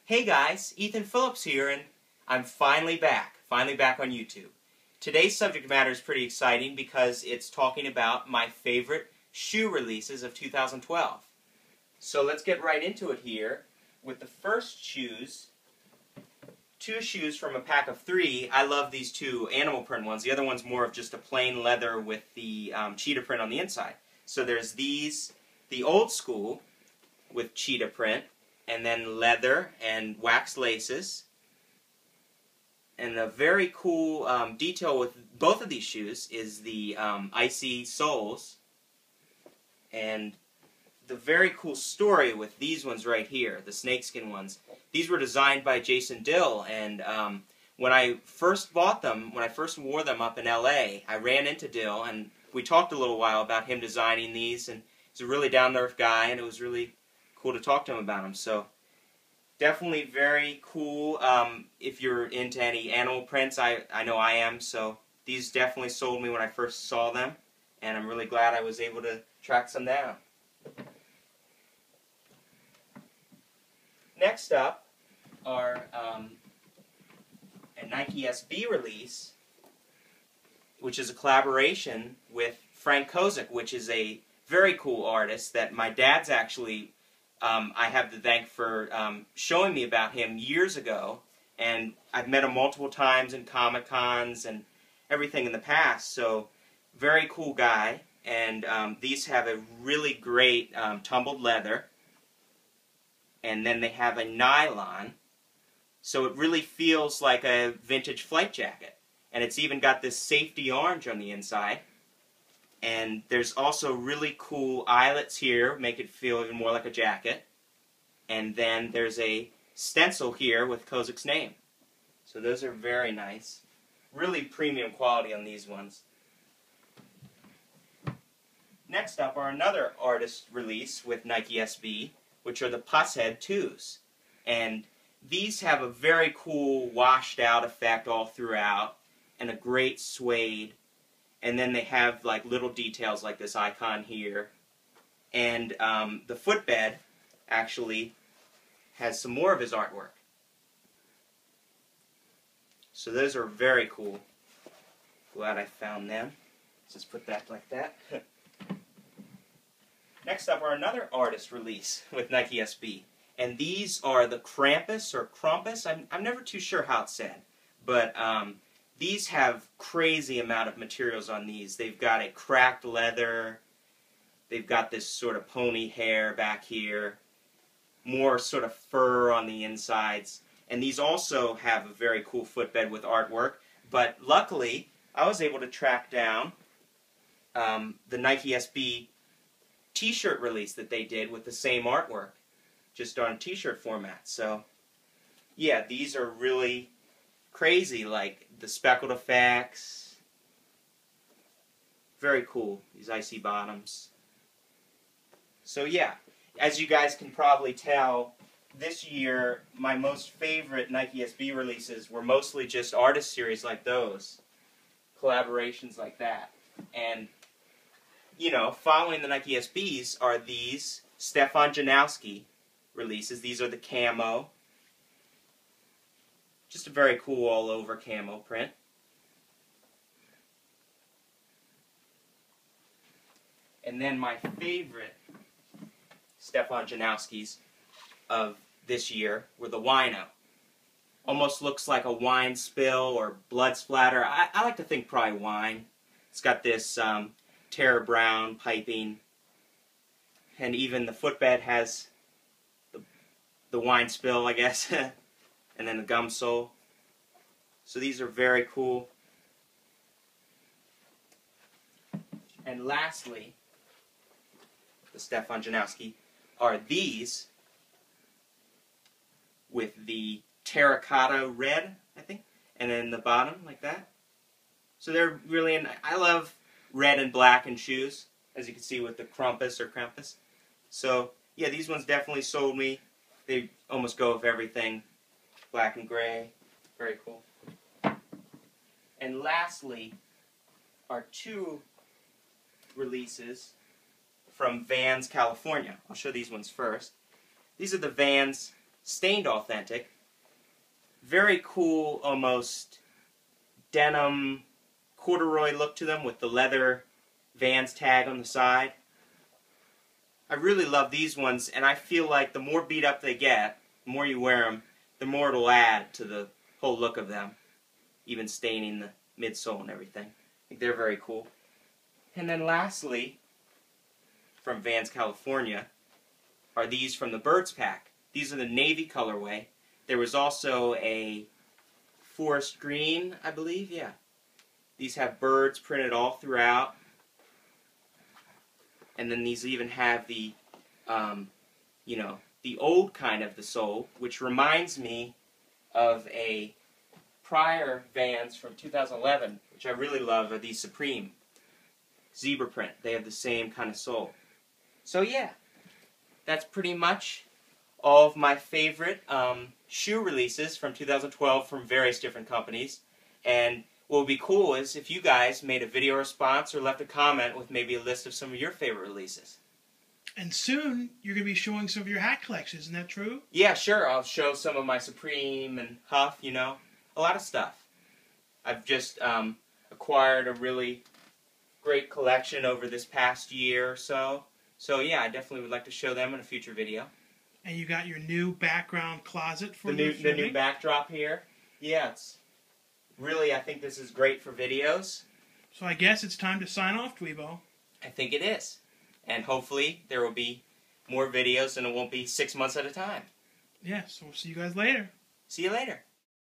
Hey guys, Ethan Phillips here, and I'm finally back on YouTube. Today's subject matter is pretty exciting because it's talking about my favorite shoe releases of 2012. So let's get right into it here with the first shoes. Two shoes from a pack of three. I love these two animal print ones. The other one's more of just a plain leather with the cheetah print on the inside. So there's these, the old school with cheetah print, and then leather and wax laces. And a very cool detail with both of these shoes is the icy soles. And the very cool story with these ones right here, the snakeskin ones. These were designed by Dill, and when I first bought them, when I first wore them up in LA, I ran into Dill, and we talked a little while about him designing these, and he's a really down-to-earth guy, and it was really cool to talk to him about them. So definitely very cool. If you're into any animal prints, I know I am, so these definitely sold me when I first saw them, and I'm really glad I was able to track some down. Next up are a Nike SB release, which is a collaboration with Kozik, which is a very cool artist that my dad's actually, I have to thank for showing me about him years ago, and I've met him multiple times in Comic-Cons and everything in the past, so very cool guy. And these have a really great tumbled leather, and then they have a nylon, so it really feels like a vintage flight jacket. And it's even got this safety orange on the inside. And there's also really cool eyelets here, make it feel even more like a jacket. And then there's a stencil here with Kozik's name. So those are very nice. Really premium quality on these ones. Next up are another artist release with Nike SB, which are the Pushead 2s. And these have a very cool washed out effect all throughout, and a great suede. And then they have like little details like this icon here. And the footbed actually has some more of his artwork. So those are very cool. Glad I found them. Let's just put that like that. Next up are another artist release with Nike SB. And these are the Krampus or Krampus. I'm never too sure how it's said. But these have crazy amount of materials on these. They've got a cracked leather. They've got this sort of pony hair back here. More sort of fur on the insides. And these also have a very cool footbed with artwork. But luckily, I was able to track down the Nike SB t-shirt release that they did with the same artwork, just on t-shirt format. So yeah, these are really crazy, like the speckled effects. Very cool, these icy bottoms. So yeah, as you guys can probably tell, this year my most favorite Nike SB releases were mostly just artist series like those, collaborations like that. And you know, following the Nike SBs are these Stefan Janoski releases. These are the Camo. Just a very cool all-over camo print. And then my favorite Stefan Janoskis of this year were the Wino. Almost looks like a wine spill or blood splatter. I like to think probably wine. It's got this Terra brown piping, and even the footbed has the wine spill, I guess, and then the gum sole. So these are very cool. And lastly, the Stefan Janoski are these with the terracotta red, I think, and then the bottom like that. So they're really, I love red and black in shoes, as you can see with the Krampus or Krampus. So yeah, these ones definitely sold me. They almost go with everything. Black and gray. Very cool. And lastly are two releases from Vans, California. I'll show these ones first. These are the Vans stained authentic. Very cool, almost denim corduroy look to them with the leather Vans tag on the side. I really love these ones, and I feel like the more beat up they get, the more you wear them, the more it'll add to the whole look of them, even staining the midsole and everything. I think they're very cool. And then lastly, from Vans California, are these from the Birds pack. These are the navy colorway. There was also a forest green, I believe, yeah. These have birds printed all throughout. And then these even have the, you know, the old kind of the sole, which reminds me of a prior Vans from 2011, which I really love, are these Supreme zebra print. They have the same kind of sole. So yeah, that's pretty much all of my favorite shoe releases from 2012 from various different companies. And what would be cool is if you guys made a video response or left a comment with maybe a list of some of your favorite releases. And soon, you're going to be showing some of your hat collection, isn't that true? Yeah, sure. I'll show some of my Supreme and Huff, you know, a lot of stuff. I've just acquired a really great collection over this past year or so. So yeah, I definitely would like to show them in a future video. And you got your new background closet for the new backdrop here. Yeah, it's really, I think this is great for videos. So I guess it's time to sign off, Dweebo. I think it is. And hopefully there will be more videos and it won't be 6 months at a time. Yeah, so we'll see you guys later. See you later.